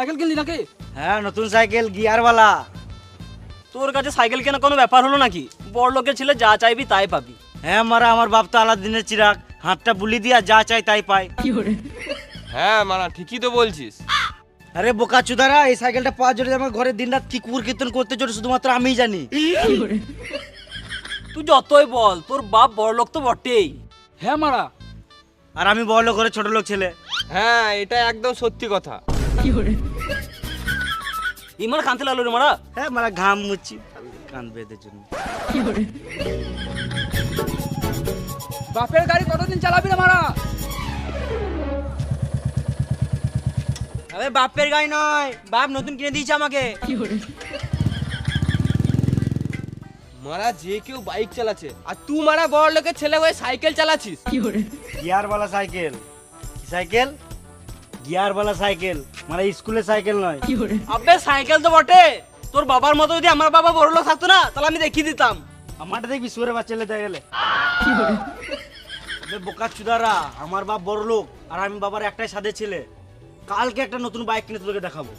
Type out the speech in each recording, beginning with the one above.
Cycle কিনলি নাকি? হ্যাঁ নতুন সাইকেল গিয়ারওয়ালা। তোর কাছে সাইকেল কেনা কোনো ব্যাপার হলো নাকি? বড় লোকের ছেলে যা চাইবি তাই পাবি। হ্যাঁ মারা, আমার বাপ তো আলাদিনের চিরাগ, হাতটা বুলি দিয়া যা চাই তাই পায়। হ্যাঁ মারা ঠিকই তো বলছিস। আরে বোকা চুদারা, এই সাইকেলটা পাওয়ার জন্য আমার ঘরে দিনরাত কি কুকুর কীর্তন করতে চলে শুধুমাত্র আমিই জানি। তুই যতই বল তোর বাপ বড় লোক তো বটেই। হ্যাঁ মারা। আর আমি বড় লোক ঘরে ছোট লোক ছেলে। হ্যাঁ এটা একদম সত্যি কথা। ইমার কানতে লাগলো রে মারা। হ্যাঁ মারা, ঘাম মুচ্ছি কান বেঁধে জন্য। বাপের গাড়ি কতদিন চালাবি না মারা? আরে বাপের গাড়ি নয়, বাপ নতুন কিনে দিয়েছে আমাকে। মারা যে কেউ বাইক চালাচ্ছে আর তুই মারা বড় লোকের ছেলে হয়ে সাইকেল চালাচ্ছিস। গিয়ারওয়ালা সাইকেল। কি সাইকেল? গিয়ারওয়ালা সাইকেল, মানে স্কুলের সাইকেল নয়। আবে সাইকেল তো বটে, তোর বাবার মতো যদি আমার বাবা বড় লোক থাকতো না তাহলে আমি দেখিয়ে দিতাম। আমারটা দেখবি সুরে বাচ্চা লেতে গেলে। বোকা চুদারা, আমার বাপ বড় লোক আর আমি বাবার একটাই সাথে ছেলে। কালকে একটা নতুন বাইক কিনে তোকে দেখাবো।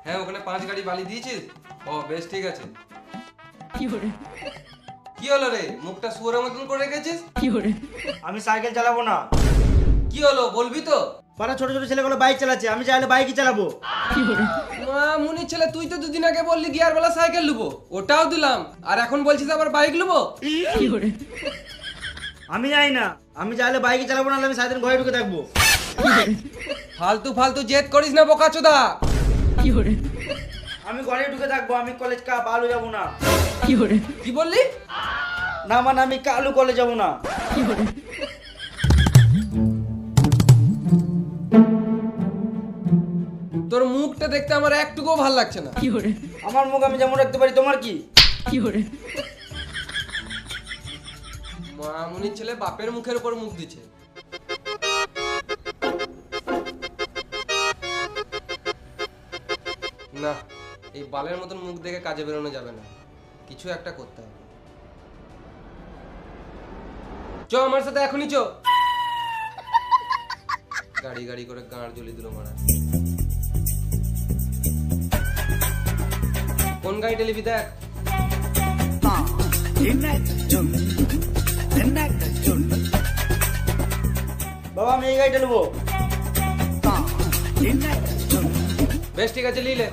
হ্যাঁ ওখানে 5 গাড়ি বালি দিয়েছিস? ও বেশ ঠিক আছে। কি হলো রে, মুখটা শুয়োরের মতন করে রেখেছিস? আমি সাইকেল চালাবো না। কি হলো বলবি তো? পাড়া ছোট ছোট ছেলেগুলো বাইক চালাচ্ছে, আমি চাইলে বাইকই চালাবো। মা মুনির ছেলে, তুই তো দুদিন আগে বললি গিয়ারওয়ালা সাইকেল নেবো, ওটাও দিলাম, আর এখন বলছিস আবার বাইক নেবো? আমি যাই না, আমি চাইলে বাইকই চালাবো, না আমি সারাদিন ঘরে ঢুকে থাকবো। ফালতু ফালতু জেদ করিস না বোকাচোদা। আমি ঘরে ঢুকে থাকবো, আমি কলেজ আলু যাবো না। কি বললি? না মানে আমি কালু কলেজ যাবো না। তোর মুখটা দেখতে আমার একটুকুও ভালো লাগছে না। আমার মুখ আমি যেমন রাখতে পারি, তোমার কি? মা মুনির ছেলে বাপের মুখের উপর মুখ দিচ্ছে। না, এই বালের মতন মুখ দেখে কাজে বেরোনো যাবে না, কিছু একটা করতে হবে। চ আমার সাথে এখনই চ। গাড়ি গাড়ি করে গাঁড় জ্বলি দিল মারা। কোন গাড়িটা নিবি দেখ। বাবা আমি এই গাড়িটা নেবো। বেশ ঠিক আছে, লিলে।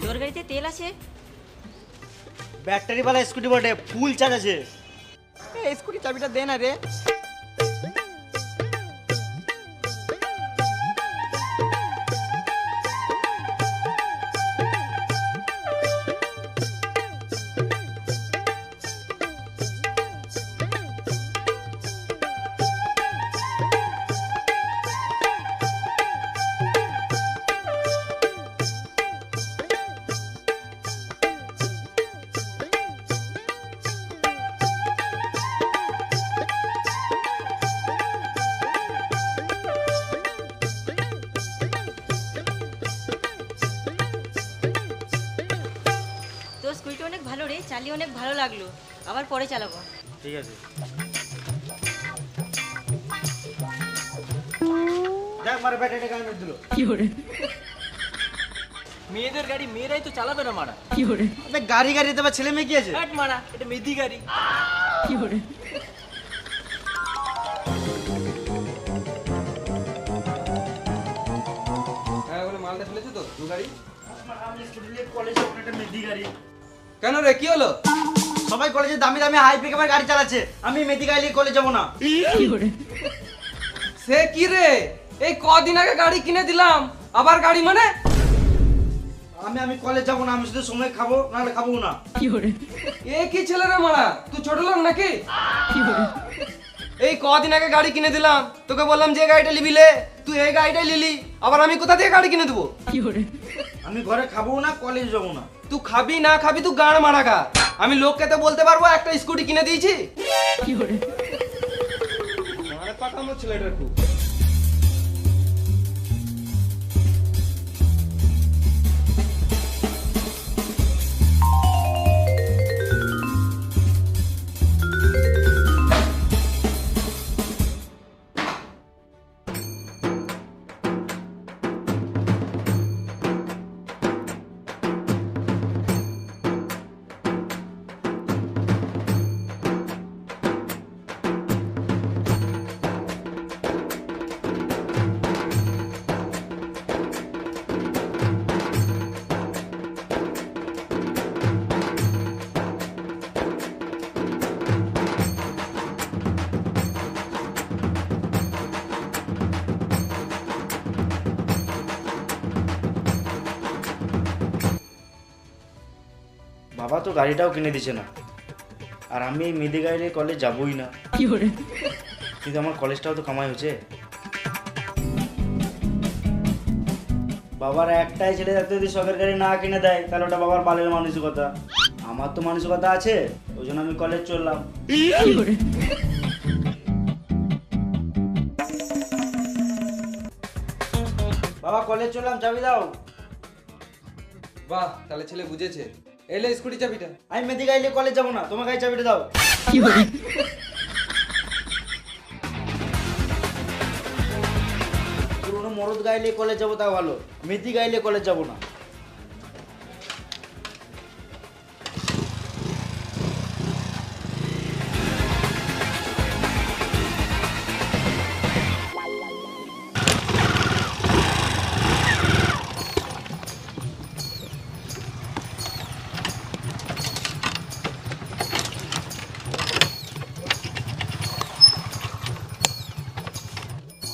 তোর গাড়িতে তেল আছে? ব্যাটারি वाला স্কুটি বটে, ফুল চার্জ আছে। এই স্কুটি চাবিটা দে না রে। তোর স্কুটিটা অনেক ভালো রে, চালিয়ে অনেক ভালো লাগলো, আবার পরে চালাবো। ঠিক আছে। দেখ মারা ব্যাটারিটা কানেক্ট দিল। মেয়েদের গাড়ি মেয়েরাই তো চালাবে না মারা। আবে গাড়ি গাড়িতে বা ছেলে মেয়ে কি আছে? হ্যাট মারা, এটা মেদি গাড়ি। মালটা ফেলেছো তো দু গাড়ি? আমি স্কুটি নিয়ে কলেজে একটা মেদি গাড়ি। কেন রে, কি হলো? সবাই কলেজে দামি দামি হাই পিকআপের গাড়ি চালাচ্ছে, আমি মেদি গাড়ি নিয়ে কলেজ যাবো না। সে কি রে, এই কদিন আগে গাড়ি কিনে দিলাম, আবার গাড়ি মানে? আমি কলেজ যাবো না, আমি শুধু সময় খাবো, নাহলে খাবো না। এ কি ছেলে রে মারা, তুই ছোট লোক নাকি? এই কদিন আগে গাড়ি কিনে দিলাম, তোকে বললাম যে গাড়িটা নিবি লে, তুই এই গাড়িটাই নিলি, আবার আমি কোথা থেকে গাড়ি কিনে দেবো? আমি ঘরে খাবো না, কলেজ যাবো না। তুই খাবি না খাবি, তুই গাড় মারা খা। আমি লোককে তো বলতে পারবো একটা স্কুটি কিনে দিয়েছি। আরে পাকামো ছেলেটার খুব। বাবা তো গাড়িটাও কিনে দিছে না, আর আমি এই মেদি গাড়ি নিয়ে কলেজ যাবোই না। কিন্তু আমার কলেজটাও তো কামাই হচ্ছে। বাবার একটাই ছেলে থাকতে যদি শখের গাড়ি না কিনে দেয়, তাহলে ওটা বাবার বালের মানসিকতা। আমার তো মানসিকতা আছে, ওই জন্য আমি কলেজ চললাম। বাবা কলেজ চললাম, চাবি দাও। বাহ, তাহলে ছেলে বুঝেছে। এলে স্কুটি চাবিটা। আমি মেদি গাড়ি নিয়ে কলেজ যাবো না, তোমার গাড়ি চাবিটা দাও। পুরোনো মরদ গাড়ি নিয়ে কলেজ যাবো তাও ভালো, মেদি গাড়ি নিয়ে কলেজ যাবো না।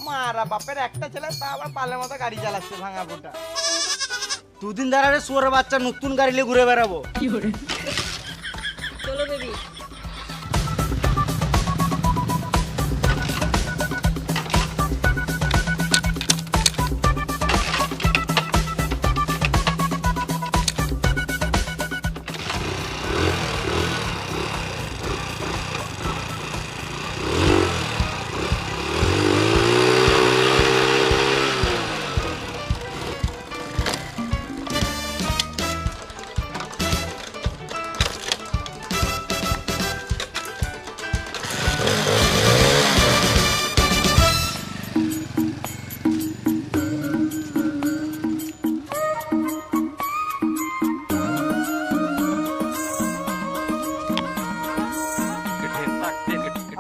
মারা বাপের একটা ছেলে, তা আবার পালের মতো গাড়ি চালাচ্ছে ভাঙা ফোটা। দুদিন ধরে শুয়োরের বাচ্চা নতুন গাড়ি নিয়ে ঘুরে বেড়াবো। চলো বেবি।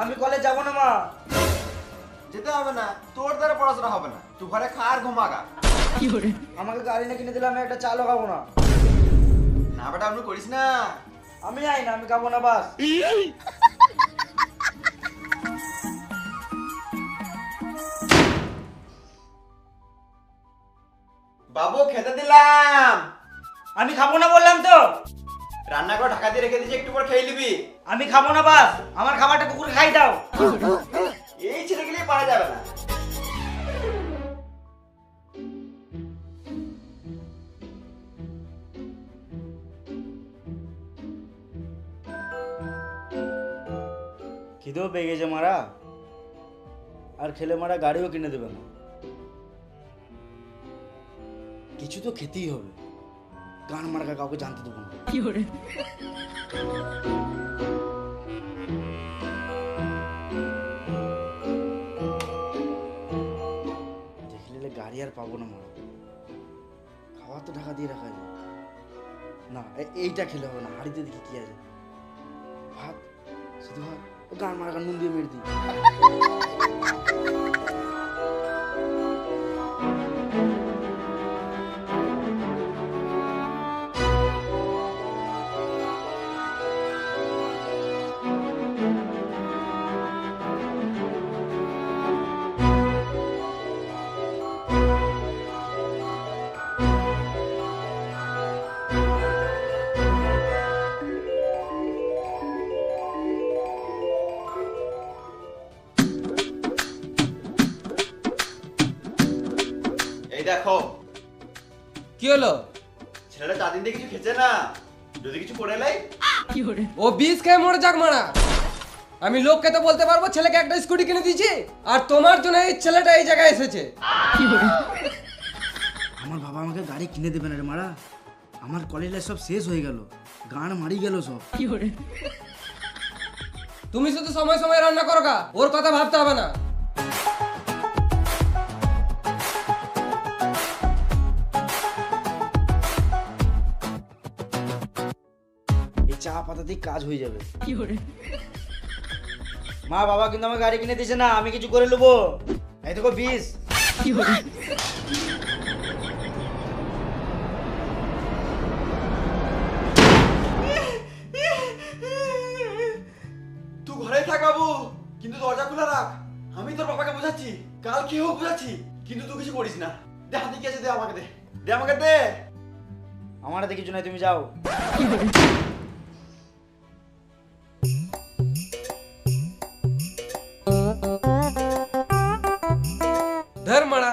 আমি কলেজ যাবো না মা। যেতে হবে না, তোর দ্বারা পড়াশোনা হবে না, তুই ঘরে খা আর ঘুমাগা। আমাকে গাড়ি না কিনে দিলে আমি একটা চালও খাবো না। না বেটা, আমি করিস না। আমি যাই না, আমি খাবো না বাস। বাবু খেতে দিলাম। আমি খাবো না বললাম তো। রান্না করে ঢাকা দিয়ে রেখে দিয়েছি, একটু পর খেয়ে নিবি। আমি খাবো না বাস, আমার খাবারটা কুকুর খাই দাও। এই ছেলে গেলে পারা যাবে না। খিদেও পেয়ে গেছে মারা, আর খেলে মারা গাড়িও কিনে দেবে না। কিছু তো খেতেই হবে, গান মার্কা কাউকে জানতে দেবো না। দেখলে গাড়ি আর পাবো না মারা, খাবার তো ঢাকা দিয়ে রাখা যায় না। এইটা খেলে হবে না, হাড়িতে দেখি কি আছে। ভাত, শুধু ভাত, গান মার্কা নুন দিয়ে মেরে দিই। দেখো কি হলো? ছেলেটা 4 দিন থেকে কিছু খেছে না, যদি কিছু করে লাই ও বিষ খেয়ে মরে যাক মারা। আমি লোককে তো বলতে পারবো ছেলেকে একটা স্কুটি কিনে দিয়েছি, আর তোমার জন্য এই ছেলেটা এই জায়গায় এসেছে। আমার বাবা আমাকে গাড়ি কিনে দেবে না রে মারা। আমার কলেজে সব শেষ হয়ে গেল, গান মারি গেল সব। তুমি শুধু সময় সময় রান্না করো গা, ওর কথা ভাবতে হবে না। এই চা পাতাতেই কাজ হয়ে যাবে। মা বাবা কিন্তু আমার গাড়ি কিনে দিয়েছে না, আমি কিছু করে নেবো। এই দেখো 20। তুই ঘরে থাকাবো, কিন্তু দরজা খোলা রাখ। আমি তোর বাবাকে বোঝাচ্ছি, কাল কি হোক বোঝাচ্ছি, কিন্তু তুই কিছু করিস না। দে হাতে কি আছে, দে আমাকে দে, দে আমাকে দে। আমার হাতে কিছু নাই, তুমি যাও। ধর মারা,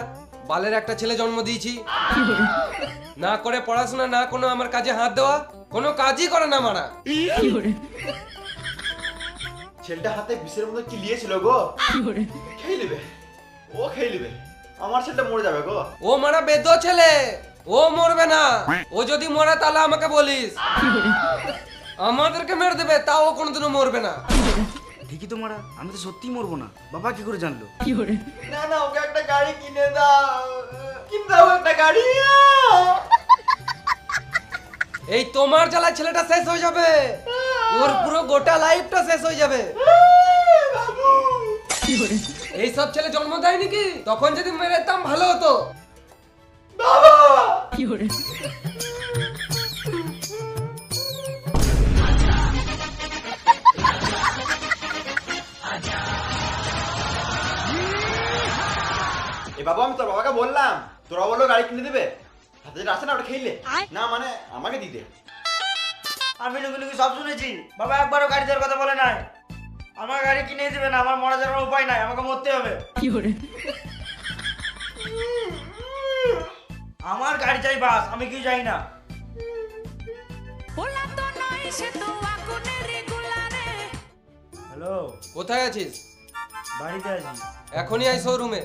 বালের একটা ছেলে জন্ম দিয়েছি, না করে পড়াশোনা, না কোনো আমার কাজে হাত দেওয়া, কোনো কাজই করে না মারা। ছেলেটা হাতে বিষের মতো কি লিয়েছিল গো, খেয়ে নেবে, ও খেয়ে নেবে। আমার ছেলেটা মরে যাবে গো। ও মারা বেদ ছেলে, ও মরবে না। ও যদি মরে তাহলে আমাকে বলিস, আমাদেরকে মেরে দেবে, তাও ও কোনোদিনও মরবে না। ঠিকই তো মারা, আমি তো সত্যিই মরবো না। বাবা কি করে জানলো? না না, ওকে একটা গাড়ি কিনে দাও, কিনে দাও একটা গাড়ি। এই তোমার জ্বালায় ছেলেটা শেষ হয়ে যাবে, ওর পুরো গোটা লাইফটা শেষ হয়ে যাবে। এই সব ছেলে জন্ম দেয় নাকি? তখন যদি মেরে দিতাম ভালো হতো। এ বাবা, আমি তোর বাবাকে বললাম, তোরা বললো গাড়ি কিনে দেবে, হাতে যেটা আসে না ওটা খেলে না, মানে আমাকে দিতে। আমি লুকি সব শুনেছি। বাবা একবারও গাড়ি দেওয়ার কথা বলে নাই। আমার গাড়ি কিনে দেবে না, আমার মরা যাওয়ার উপায় নাই, আমাকে মরতে হবে। আমার গাড়ি চাই বাস, আমি কি যাই না। হ্যালো, কোথায় আছিস? বাড়িতে আছি। এখনই আই শোরুমে।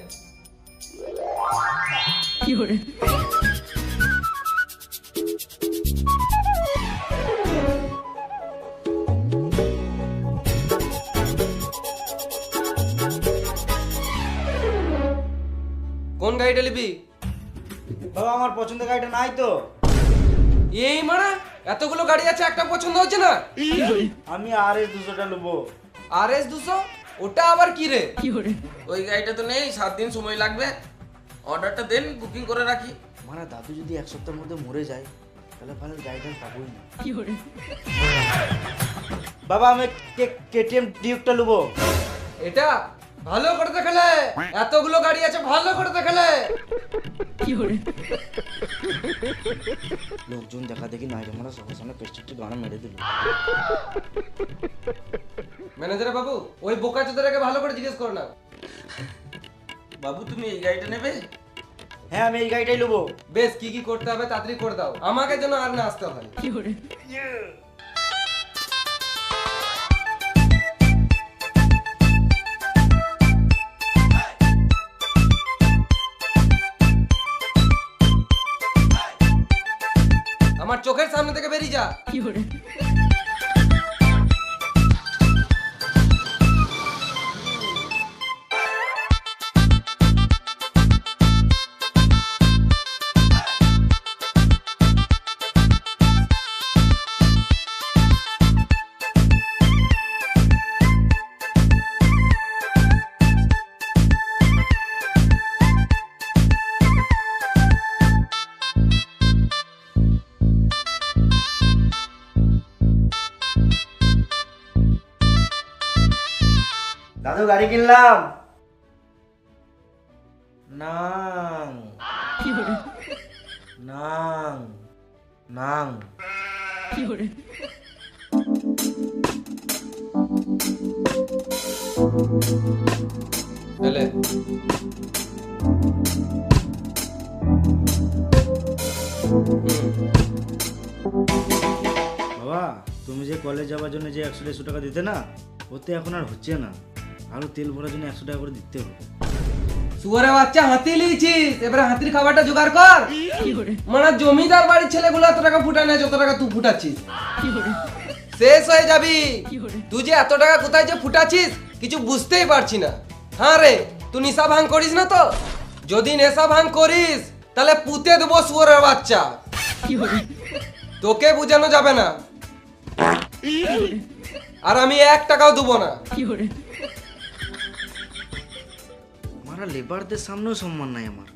কোন গাড়িটা নিবি? বাবা আমার পছন্দের গাড়িটা নাই তো। এই মারা, এতগুলো গাড়ি আছে, একটা পছন্দ হচ্ছে না? আমি RS 200টা নেবো। RS 200? ওটা আবার কি রে? ওই গাড়িটা তো নেই, 7 দিন সময় লাগবে। অর্ডারটা দেন, বুকিং করে রাখি। মানে দাদু যদি 1 সপ্তাহের মধ্যে মরে যায়, তাহলে ভালো গাড়িটা পাবোই না। বাবা আমি KTM ডিউকটা নেবো। এটা ভালো করে দেখালে, এতগুলো গাড়ি আছে, ভালো করে দেখালে। লোকজন দেখা দেখি নাই, আমরা সবার সামনে পেস্টিকটি গানা মেরে দিল। ম্যানেজার বাবু, ওই বোকাচোদাটাকে ভালো করে জিজ্ঞেস করো না। বাবু তুমি এই গাড়িটা নেবে? হ্যাঁ আমি এই গাড়িটাই নেবো। বেশ, কি কি করতে হবে তাড়াতাড়ি করে দাও, আমাকে যেন আর না আসতে হয়। আমার চোখের সামনে থেকে বেরিয়ে যা। দাদু গাড়ি কিনলাম। নাং নাং নাং। এলে তুমি যে কলেজ যাওয়ার জন্য যে 100-150 টাকা দিতে না, ওতে এখন আর হচ্ছে না। আরো তেল ভরার জন্য 100 টাকা করে দিতে হবে। শুয়ারে বাচ্চা হাতি লিয়েছিস, এবারে হাতির খাবারটা জোগাড় কর। মানে জমিদার বাড়ির ছেলেগুলো এত টাকা ফুটায় না যত টাকা তুই ফুটাচ্ছিস। শেষ হয়ে যাবি। তুই যে এত টাকা কোথায় যে ফুটাচ্ছিস কিছু বুঝতেই পারছি না। হ্যাঁ রে, তুই নেশা ভাঙ করিস না তো? যদি নেশা ভাঙ করিস তাহলে পুঁতে দেবো শুয়ারের বাচ্চা। তোকে বোঝানো যাবে না, আর আমি 1 টাকাও দেবো না। মারা লেবারদের সামনেও সম্মান নাই আমার।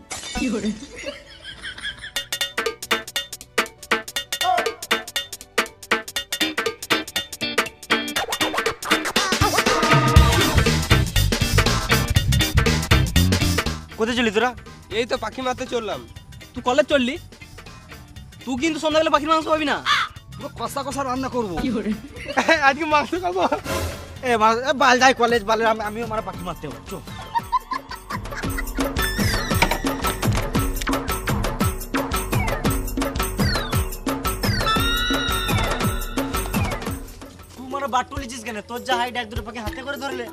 কোথায় চলি তোরা? এই তো পাখি মারতে চললাম। তুই কলেজ চললি? তুই কিন্তু সন্ধ্যাবেলা পাখির মাংস পাবি না। কষা কষা রান্না করবো। আজকে মাংস খাবো। বাল যাই কলেজ বালে আমিও মারা পাখি মারতে হবে। চো তুই মারা বাট্টু লিছিস কেন? তোর যা হাইট 1-2 পাখি হাতে করে ধরলে।